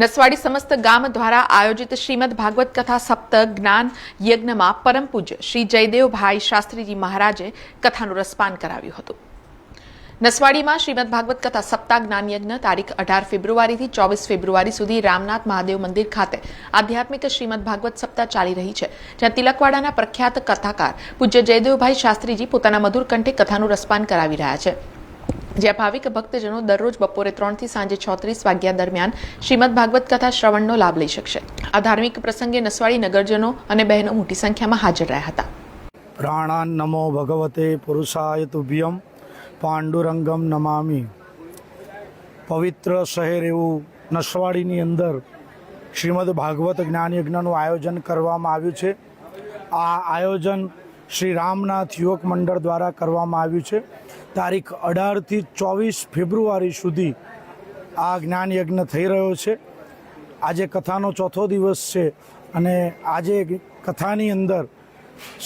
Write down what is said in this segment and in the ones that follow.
નસવાડી સમસ્ત ગામ દ્વારા આયોજિત શ્રીમદ ભાગવત કથા સપ્ત જ્ઞાન યજ્ઞમાં પરમ પૂજ્ય શ્રી જયદેવભાઈ શાસ્ત્રીજી મહારાજે કથાનું રસપાન કરાવ્યું હતું। નસવાડીમાં શ્રીમદ ભાગવત કથા સપ્તાહ જ્ઞાન યજ્ઞ તારીખ 18 ફેબ્રુઆરીથી 24 ફેબ્રુઆરી સુધી રામનાથ મહાદેવ મંદિર ખાતે આધ્યાત્મિક શ્રીમદ ભાગવત સપ્તાહ ચાલી રહી છે, જ્યાં તિલકવાડાના પ્રખ્યાત કથાકાર પૂજ્ય જયદેવભાઈ શાસ્ત્રીજી પોતાના મધુર કંઠે કથાનું રસપાન કરાવી રહ્યા છે, જ્યાં ભાવિક ભક્તજનો દરરોજ બપોરે 3 થી સાંજે 36 વાગ્યા દરમિયાન શ્રીમદ ભાગવત કથા શ્રવણનો લાભ લઈ શકશે। આ ધાર્મિક પ્રસંગે નસવાડી નગરજનો અને બહેનો મોટી સંખ્યામાં હાજર રહ્યા હતા। પ્રાણાન નમો ભગવતે પુરુષાય તુભ્યમ પાંડુરંગમ નમામી। પવિત્ર શહેર એવું નસવાડીની અંદર શ્રીમદ ભાગવત જ્ઞાન યજ્ઞનું આયોજન કરવામાં આવ્યું છે। આ આયોજન શ્રી રામનાથ યુવક મંડળ દ્વારા કરવામાં આવ્યું છે। તારીખ 18 થી 24 ફેબ્રુઆરી સુધી આ જ્ઞાન યજ્ઞ થઈ રહ્યો છે। આજે કથાનો ચોથો દિવસ છે અને આજે કથાની અંદર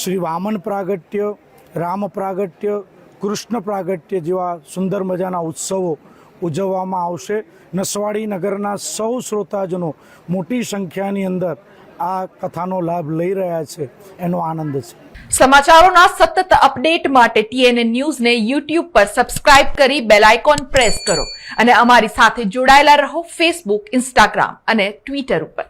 શ્રી વામન પ્રાગટ્ય, રામ પ્રાગટ્ય, કૃષ્ણ પ્રાગટ્ય જેવા સુંદર મજાના ઉત્સવો ઉજવવામાં આવશે। નસવાડી નગરના સૌ શ્રોતાજનો મોટી સંખ્યાની અંદર આ કથાનો લાભ લઈ રહ્યા છે, એનો આનંદ છે। સમાચારોના સતત અપડેટ માટે TNN ન્યૂઝને YouTube પર સબસ્ક્રાઇબ કરી બેલ આઇકોન પ્રેસ કરો અને અમારી સાથે જોડાયેલા રહો Facebook, Instagram અને Twitter ઉપર।